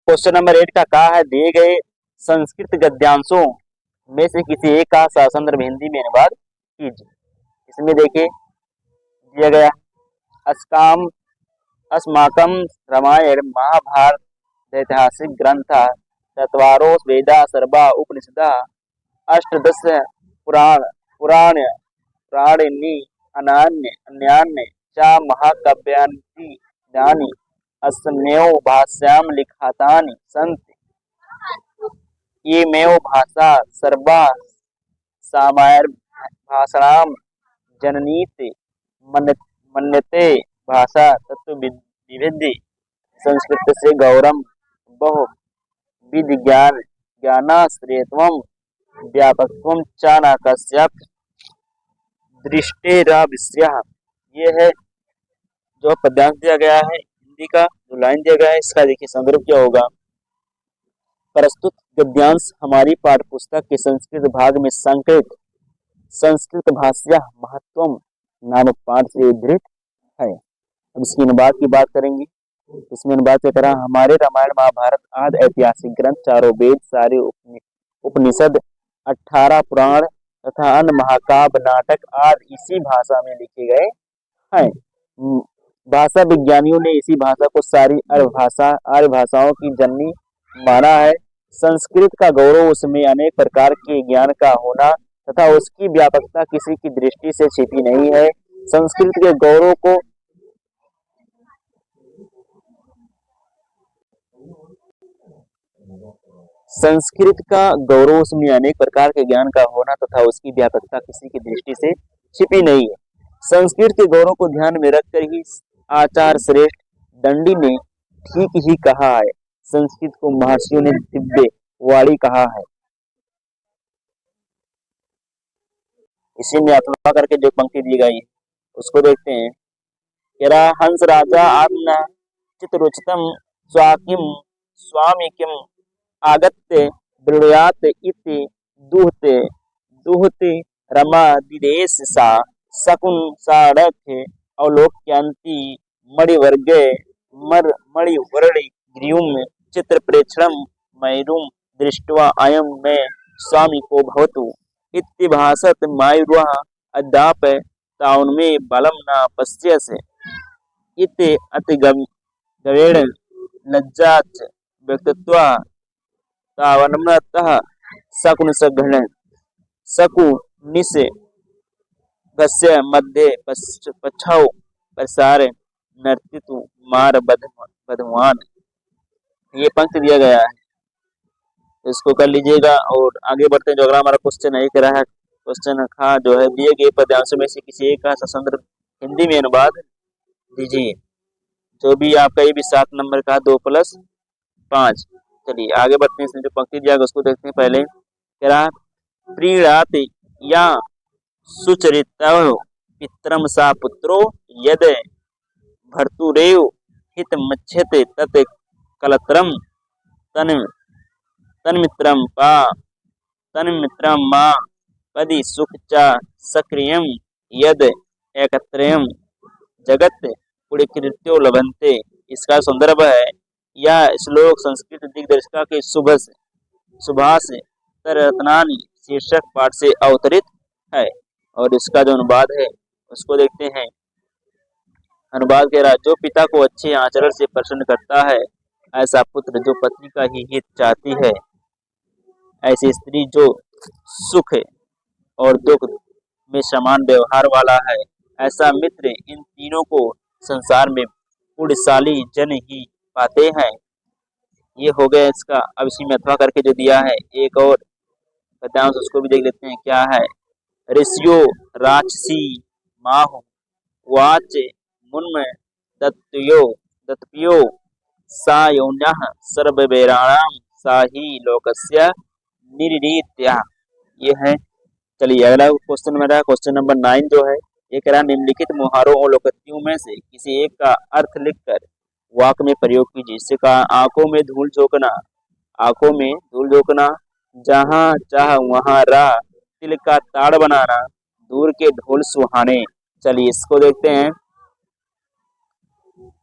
क्वेश्चन नंबर 8 का है दिए गए संस्कृत गद्यांशों में से किसी एक का संदर्भ हिंदी में अनुवाद कीजिए। इसमें देखिए दिया गया अस्माकम रामायण महाभारत ऐतिहासिक ग्रंथ चत्वारो वेदा सर्वा उपनिषदा अष्टादश पुराणानि अन्यान्य च महाकाव्यानि अस्म्येव भाषायां लिखितानि सन्ति। इयमेव भाषा सर्वा सामान्यभाषाणां जननीति मन्यते। भाषा तत्त्वविद्धि संस्कृतस्य गौरवं बहु ज्ञानाश्रयत्वं व्यापकत्वं च न कस्यापि दृष्टेराविष्यः। ये है जो पद्यांश दिया गया है हिंदी का, जो लाइन दिया गया है इसका देखिए संदर्भ क्या होगा। प्रस्तुत गद्यांश हमारी पाठ्यपुस्तक के संस्कृत भाग में संस्कृत भाषा महत्वम नामक पाठ से उद्धृत है। अब इसकी अनुवाद की बात करेंगे। इसमें अनुवाद क्या करा, हमारे रामायण महाभारत आदि ऐतिहासिक ग्रंथ, चारों वेद, सारे उपनिषद, 18 पुराण तथा अन्य महाकाव्य नाटक आदि इसी भाषा में लिखे गए हैं। भाषा विज्ञानियों ने इसी भाषा को सारी आर्य भाषाओं की जननी माना है। संस्कृत का गौरव उसमें अनेक प्रकार के ज्ञान का होना तथा उसकी व्यापकता किसी की दृष्टि से छिपी नहीं है। संस्कृत के गौरव को संस्कृत का गौरव उसमें अनेक प्रकार के ज्ञान का होना तथा उसकी व्यापकता किसी की दृष्टि से छिपी नहीं है। संस्कृत के गौरव को ध्यान में रखकर ही आचार्य श्रेष्ठ दंडी ने ठीक ही कहा है। संस्कृत को महर्षियों ने दिव्य वाणी कहा है। इसी में अथवा करके जो पंक्ति दी गई है उसको देखते हैं। हंस राजा आत्मना चित्तरुचितम स्वाकिम स्वामिकिम आगत्य ब्रुयात इति दुहते रमा दिदेश सा शकुन सारथ्य अवलोक्यांति मणिवर्गे मणिवर्णि ग्रीवम चित्र प्रेक्षणम मयूरुम दृष्ट्वा अयम में स्वामी को भवतु इत्तिभासत मायुर्वा अद्याप ताउन्मे बलम न पश्यसे इति अतिगवेण लज्जाच व्यक्तत्वा तावन्मतः शकुनिस भस्य मध्य पच्छौ प्रसार नर्तितु मार बधवान। ये पंक्ति दिया गया है, इसको कर लीजिएगा। और आगे बढ़ते हैं। जो अगला हमारा क्वेश्चन है रहा है क्वेश्चन खा जो है दिए गए पद्यांशों में से किसी एक का संदर्भ हिंदी में अनुवाद दीजिए। जो भी आपका ये भी 7 नंबर का 2+5। चलिए आगे बढ़ते हैं। इसमें जो पंक्ति दिया गया उसको देखते हैं। पहले कह रहा प्रीणाति या सुचरितौ पित्रम सा पुत्रो यद भर्तुरेव हितमच्छते तत् कलत्रम तन्मित्रम मा पदि सुख च सक्रियम यद एकत्रयम जगत पुड़कृत्यो लभन्ते। इसका संदर्भ है यह श्लोक संस्कृत दिग्दर्शिका के सुभाष तरत्नानी शीर्षक पाठ से अवतरित है। और इसका जो अनुवाद है उसको देखते हैं। अनुवाद कह रहा है, जो पिता को अच्छे आचरण से प्रसन्न करता है, ऐसा पुत्र जो पत्नी का ही हित चाहती है, ऐसी स्त्री जो सुख और दुख में समान व्यवहार वाला है, ऐसा मित्र, इन तीनों को संसार में पुण्यशाली जन ही पाते हैं। ये हो गया इसका। अब इसी में अथवा करके जो दिया है एक और पद्यांश, उसको भी देख लेते हैं क्या है। ऋषियो राक्षसी माहु वाच मुन्म दत्तप्यो सा यौन्यः सर्ववेराणाम सा ही लोकस्य निर्रीत्या। ये है। चलिए अगला क्वेश्चन मेरा क्वेश्चन नंबर 9 जो है, ये कह रहा निम्नलिखित मुहारों और लोकोक्तियों में से किसी एक का अर्थ लिखकर वाक्य में प्रयोग कीजिए। इससे कहा, आंखों में धूल झोंकना, आंखों में धूल झोंकना, जहाँ चाह वहाँ राह, तिल का ताड़ बनाना, दूर के ढोल सुहाने। चलिए इसको देखते हैं।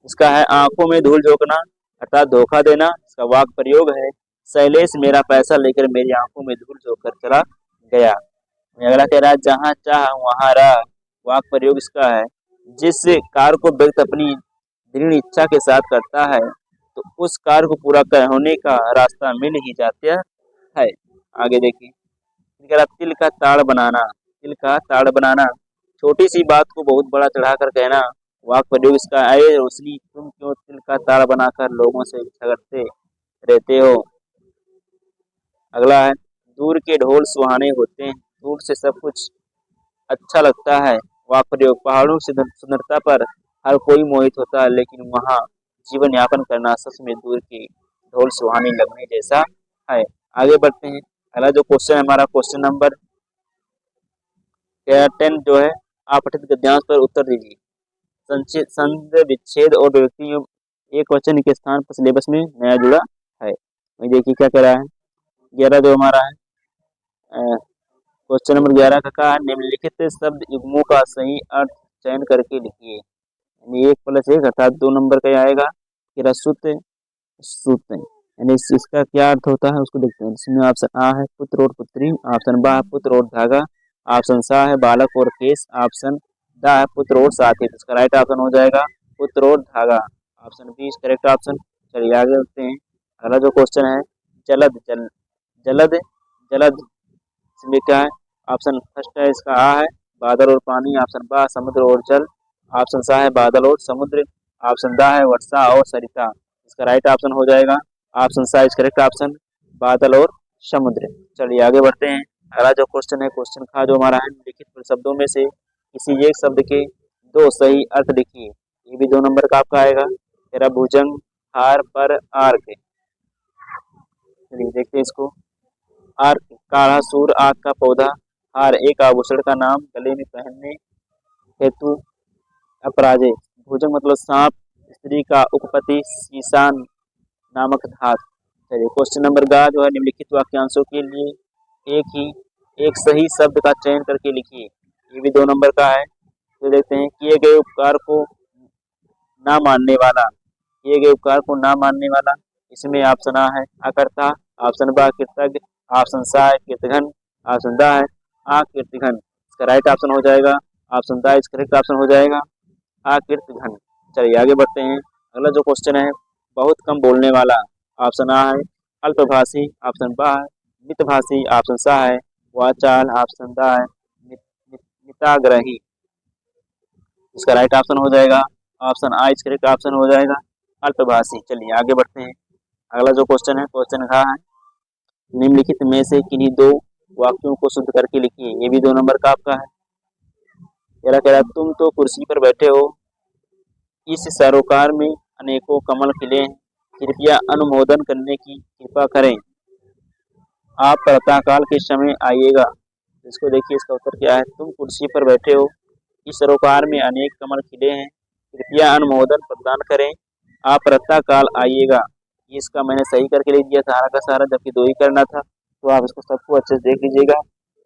इसका है आंखों में धूल झोंकना अर्थात धोखा देना, इसका वाक्य प्रयोग है, शैलेश मेरा पैसा लेकर मेरी आंखों में धूल झोंक कर चला गया। अगला कह रहा है, जहाँ चाह वहाँ राह, वाक्य प्रयोग इसका है, जिस कार्य को व्यक्ति अपनी दृढ़ इच्छा के साथ करता है तो उस कार्य को पूरा होने का रास्ता मिल ही जाता है। आगे देखिए, कह रहा तिल का ताड़ बनाना, तिल का ताड़ बनाना, छोटी सी बात को बहुत बड़ा चढ़ाकर कहना, वाक्य प्रयोग इसका है, रोशनी तुम क्यों तिल का ताड़ बनाकर लोगों से झगड़ते रहते हो। अगला है, दूर के ढोल सुहाने होते हैं, दूर से सब कुछ अच्छा लगता है। वाक्य प्रयोग, पहाड़ों की सुंदरता पर हर कोई मोहित होता है, लेकिन वहाँ जीवन यापन करना सच में दूर के ढोल सुहाने लगने जैसा है। आगे बढ़ते हैं। अगला जो क्वेश्चन है हमारा क्वेश्चन नंबर 10 जो है, आप पठित गद्यांश पर उत्तर दीजिए। संध विच्छेद और व्यक्ति एक वचन के स्थान पर सिलेबस में नया जुड़ा है। वही देखिए क्या कह रहा है। 11 जो हमारा है क्वेश्चन नंबर 11 का कहा, निम्नलिखित शब्द युग्मों का सही अर्थ चयन करके लिखिए। यानी 1+1 अर्थात 2 नंबर का आएगा। सुत सुत, यानी इसका क्या अर्थ होता है उसको देखते हैं। इसमें ऑप्शन आ है पुत्र और पुत्री, ऑप्शन बा है पुत्र और धागा, ऑप्शन सा है बालक और केस, ऑप्शन दा है पुत्र और साथी। इसका राइट ऑप्शन हो जाएगा पुत्र और धागा, option B is correct option. चलिए आगे बढ़ते हैं। अगला जो क्वेश्चन है, जलद जलद जलद, इसमें क्या है, ऑप्शन फर्स्ट है इसका आ है बादल और पानी, ऑप्शन बा समुद्र और जल, ऑप्शन सा है बादल और समुद्र, ऑप्शन दा है वर्षा और सरिता। इसका राइट ऑप्शन हो जाएगा ऑप्शन सा इज करेक्ट ऑप्शन, बादल और समुद्र। चलिए आगे बढ़ते हैं। अगला जो क्वेश्चन है क्वेश्चन खा जो हमारा है, लिखित शब्दों में से किसी एक शब्द के 2 सही अर्थ लिखिए। ये भी 2 नंबर का आपका आएगा। तेरा भुजंग, हार, पर, आर्क। चलिए देखते हैं इसको। आर्क, काढ़ा सूर, आग का पौधा। हार, एक आभूषण का नाम, गले में पहनने हेतु अपराजे। भुजंग मतलब सांप, स्त्री का उपपति, शीशान नामक धातु। चलिए क्वेश्चन नंबर गा जो है, निम्नलिखित वाक्यांशों के लिए एक सही शब्द का चयन करके लिखिए। ये भी 2 नंबर का है। तो देखते हैं, किए गए उपकार को ना मानने वाला, किए गए उपकार को ना मानने वाला, इसमें ऑप्शन आ है अकर्ता, ऑप्शन बा कृतज्ञ, ऑप्शन सा है कृतघ्न, ऑप्शन दा है आकृतघ्न। इसका राइट ऑप्शन हो जाएगा ऑप्शन दा इज करेक्ट ऑप्शन हो जाएगा आकृतघ्न। चलिए आगे बढ़ते हैं। अगला जो क्वेश्चन है, बहुत कम बोलने वाला, ऑप्शन आ है अल्पभाषी, ऑप्शन बा है मितभाषी, ऑप्शन सा है वाचाल, ऑप्शन दा है मिताग्रही। इसका राइट ऑप्शन हो जाएगा option A is correct option हो जाएगा अल्पभाषी। चलिए आगे बढ़ते हैं। अगला जो क्वेश्चन है क्वेश्चन का है, निम्नलिखित में से किन्हीं 2 वाक्यों को शुद्ध करके लिखिए। ये भी 2 नंबर का आपका है। कह रहा है, तुम तो कुर्सी पर बैठे हो, इस सरोकार में अनेकों कमल खिले हैं, कृपया अनुमोदन करने की कृपा करें, आप प्रातःकाल के समय आइएगा। इसको देखिए, इसका उत्तर क्या है। तुम कुर्सी पर बैठे हो, इस सरोकार में अनेक कमल खिले हैं, कृपया अनुमोदन प्रदान करें, आप प्रातःकाल आइएगा। ये इसका मैंने सही करके लिख दिया सारा का सारा, जबकि 2 ही करना था, तो आप इसको सबको अच्छे से देख लीजिएगा।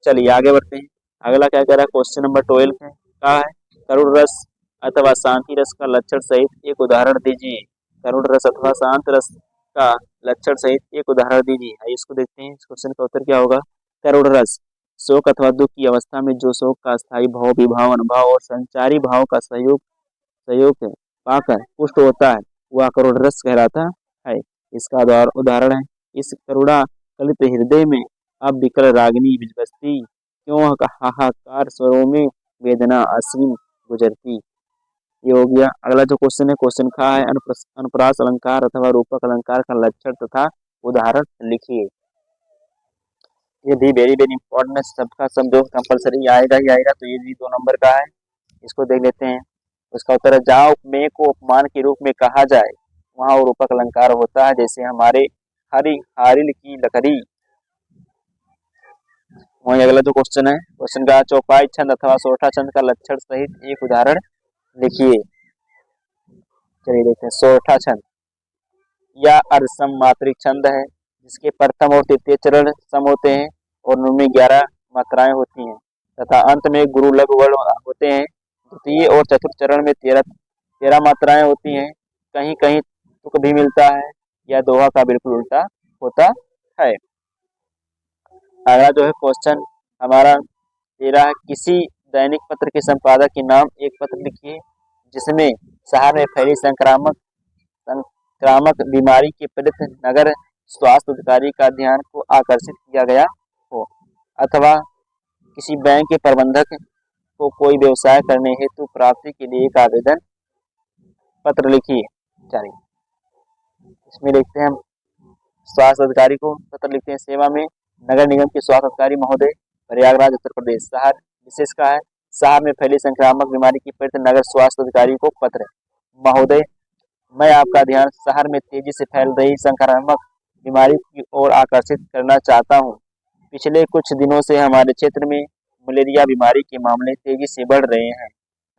चलिए आगे बढ़ते हैं। अगला क्या कह रहा है, क्वेश्चन नंबर 12 है, कहा है करुण रस अथवा शांति रस का लक्षण सहित एक उदाहरण दीजिए। करुण रस अथवा शांत रस का लक्षण सहित एक उदाहरण दीजिए। आइए इसको देखते हैं। इस क्वेश्चन का उत्तर क्या होगा? करुण रस शोक अथवा दुख की अवस्था में जो शोक का स्थायी भाव, विभाव, अनुभाव और संचारी भाव का सहयोग सहयोग है पाकर पुष्ट होता है, वह करुण रस कहलाता है। इसका उदाहरण है, इस करुणा कलित हृदय में अब विकल रागिनी विजबस्ती, क्यों हाहाकार स्वरों में वेदना असीम गुजरती। ये हो गया। अगला जो क्वेश्चन है, क्वेश्चन खा है, अनुप्रास अलंकार अथवा रूपक अलंकार का लक्षण तथा उदाहरण लिखिए। ये भी वेरी वेरी इंपॉर्टेंट है, सबका सब जो कंपलसरी आएगा ही आएगा, तो ये भी 2 नंबर का है। इसको देख लेते हैं। उसका उत्तर है, जहाँ उपमेय को उपमान के रूप में कहा जाए वहाँ वो रूपक अलंकार होता है। जैसे हमारे हरी हारिल की लकड़ी। वहीं अगला जो क्वेश्चन है, क्वेश्चन का चौपाई छंद अथवा सोरठा छंद का लक्षण सहित एक उदाहरण लिखिए। चलिए देखते हैं। सोरठा छंद या अर्धसम मात्रिक छंद है, जिसके प्रथम और तृतीय चरण सम होते हैं और उनमें 11 मात्राएं होती हैं तथा अंत में गुरु लघु वर्ण होते हैं। द्वितीय और चतुर्थ चरण में 13 मात्राएं होती हैं। कहीं कहीं तुक भी मिलता है या दोहा का बिल्कुल उल्टा होता है। अगला जो है क्वेश्चन हमारा 13 है, किसी दैनिक पत्र के संपादक के नाम एक पत्र लिखिए जिसमें शहर में फैली संक्रामक बीमारी के पीड़ित नगर स्वास्थ्य अधिकारी का ध्यान को आकर्षित किया गया हो, अथवा किसी बैंक के प्रबंधक को कोई व्यवसाय करने हेतु प्राप्ति के लिए एक आवेदन पत्र लिखिए। चलिए इसमें देखते हैं हम स्वास्थ्य अधिकारी को पत्र लिखते हैं। सेवा में नगर निगम के स्वास्थ्य अधिकारी महोदय, प्रयागराज उत्तर प्रदेश। शहर विशेष का है, शहर में फैली संक्रामक बीमारी की पीड़ित नगर स्वास्थ्य अधिकारी को पत्र। महोदय, मैं आपका ध्यान शहर में तेजी से फैल रही संक्रामक बीमारी की ओर आकर्षित करना चाहता हूं। पिछले कुछ दिनों से हमारे क्षेत्र में मलेरिया बीमारी के मामले तेजी से बढ़ रहे हैं।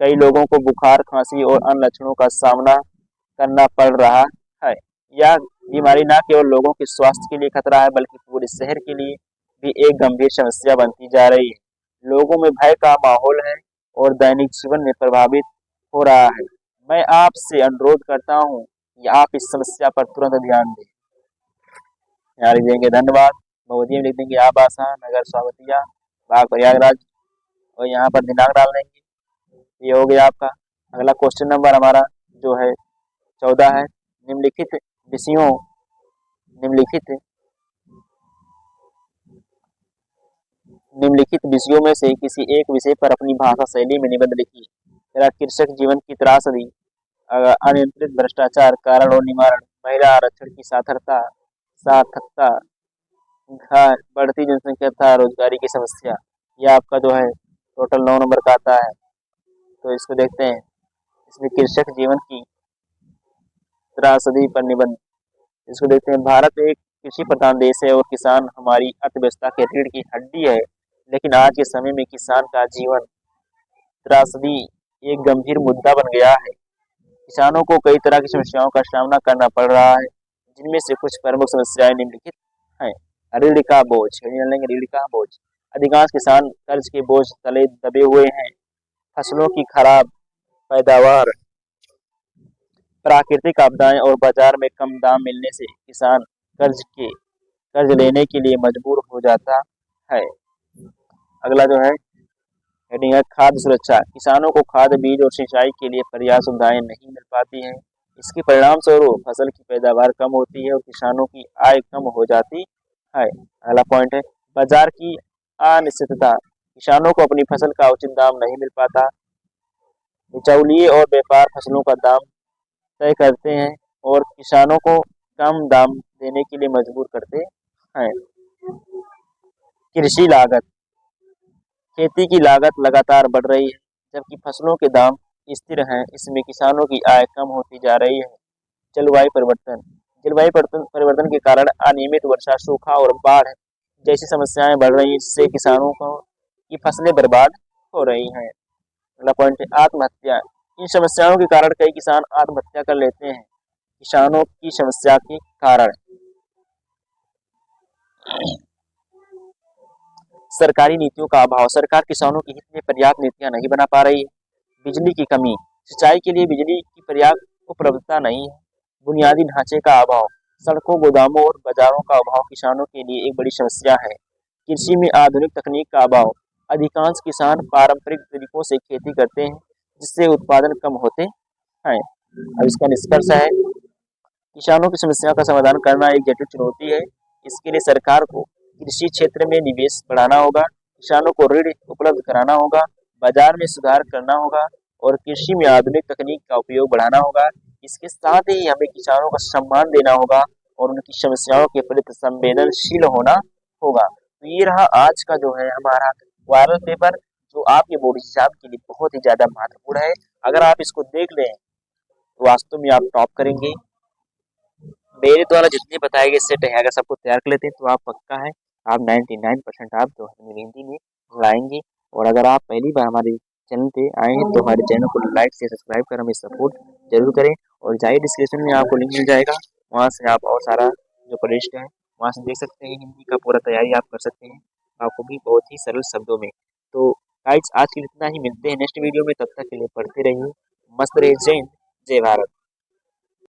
कई लोगों को बुखार, खांसी और अन्य लक्षणों का सामना करना पड़ रहा है। यह बीमारी न केवल लोगों के स्वास्थ्य के लिए खतरा है, बल्कि पूरे शहर के लिए भी एक गंभीर समस्या बनती जा रही है। लोगों में भय का माहौल है और दैनिक जीवन में प्रभावित हो रहा है। मैं आपसे अनुरोध करता हूं कि आप इस समस्या पर तुरंत ध्यान दें। यहाँ लिख देंगे धन्यवाद, बहुवचन में लिख देंगे आबासा, नगर स्वागतिया, बाग प्रयागराज, और यहाँ पर दिनांक डाल देंगे। ये हो गया आपका। अगला क्वेश्चन नंबर हमारा जो है 14 है, निम्नलिखित विषयों में से किसी एक विषय पर अपनी भाषा शैली में निबंध लिखिए। तेरा कृषक जीवन की त्रासदी, अनियंत्रित भ्रष्टाचार कारण और निवारण, महिला आरक्षण की सार्थकता, घर बढ़ती जनसंख्या तथा रोजगारी की समस्या। यह आपका जो है टोटल 9 नंबर का आता है। तो इसको देखते हैं। इसमें कृषक जीवन की त्रासदी पर निबंध, इसको देखते हैं। भारत एक कृषि प्रधान देश है और किसान हमारी अर्थव्यवस्था के रीढ़ की हड्डी है, लेकिन आज के समय में किसान का जीवन त्रासदी एक गंभीर मुद्दा बन गया है। किसानों को कई तरह की समस्याओं का सामना करना पड़ रहा है, जिनमें से कुछ प्रमुख समस्याएं निम्नलिखित हैं। ऋण का बोझ, ऋण का बोझ। अधिकांश किसान कर्ज के बोझ तले दबे हुए हैं। फसलों की खराब पैदावार, प्राकृतिक आपदाएं और बाजार में कम दाम मिलने से किसान कर्ज लेने के लिए मजबूर हो जाता है। अगला जो है हेडिंग है खाद्य सुरक्षा। किसानों को खाद, बीज और सिंचाई के लिए पर्याप्त सुविधाएं नहीं मिल पाती हैं। इसके परिणाम स्वरूप फसल की पैदावार कम होती है और किसानों की आय कम हो जाती है। अगला पॉइंट है बाजार की अनिश्चितता। किसानों को अपनी फसल का उचित दाम नहीं मिल पाता। बिचौलिए और व्यापार फसलों का दाम तय करते हैं और किसानों को कम दाम देने के लिए मजबूर करते हैं। कृषि लागत, खेती की लागत लगातार बढ़ रही है, जबकि फसलों के दाम स्थिर हैं। इसमें किसानों की आय कम होती जा रही है। जलवायु परिवर्तन, परिवर्तन के कारण अनियमित वर्षा, सूखा और बाढ़ जैसी समस्याएं बढ़ रही हैं, जिससे किसानों की फसलें बर्बाद हो रही हैं। अगला पॉइंट है आत्महत्या। इन समस्याओं के कारण कई किसान आत्महत्या कर लेते हैं। किसानों की समस्या के कारण सरकारी नीतियों का अभाव। सरकार किसानों के हित में पर्याप्त नीतियां नहीं बना पा रही है। बिजली की कमी, सिंचाई के लिए बिजली की पर्याप्त उपलब्धता नहीं है। बुनियादी ढांचे का अभाव, सड़कों, गोदामों और बाजारों का अभाव किसानों के लिए एक बड़ी समस्या है। कृषि में आधुनिक तकनीक का अभाव, अधिकांश किसान पारंपरिक तरीकों से खेती करते हैं जिससे उत्पादन कम होते हैं। अब इसका निष्कर्ष है, किसानों की समस्या का समाधान करना एक जटिल चुनौती है। इसके लिए सरकार को कृषि क्षेत्र में निवेश बढ़ाना होगा, किसानों को ऋण उपलब्ध कराना होगा, बाजार में सुधार करना होगा और कृषि में आधुनिक तकनीक का उपयोग बढ़ाना होगा। इसके साथ ही हमें किसानों का सम्मान देना होगा और उनकी समस्याओं के प्रति संवेदनशील होना होगा। तो ये रहा आज का जो है हमारा वायरल पेपर, जो आपके बोर्ड एग्जाम के लिए बहुत ही ज्यादा महत्वपूर्ण है। अगर आप इसको देख लें तो वास्तव में आप टॉप करेंगे। मेरे द्वारा जितने बताए गए सेट है, अगर सबको तैयार कर लेते हैं तो आप पक्का है आप 99% आप जो है हिंदी में लाएंगे। और अगर आप पहली बार हमारे चैनल पे आए हैं तो हमारे चैनल को लाइक से सब्सक्राइब कर हमें सपोर्ट जरूर करें। और जाइए डिस्क्रिप्शन में आपको लिंक मिल जाएगा, वहाँ से आप और सारा जो प्लेलिस्ट है वहाँ से देख सकते हैं, हिंदी का पूरा तैयारी आप कर सकते हैं, आपको भी बहुत ही सरल शब्दों में। तो गाइस आज के लिए इतना ही, मिलते हैं नेक्स्ट वीडियो में, तब तक के लिए पढ़ते रहिए। मस्त रहिए। जय हिंद, जय भारत।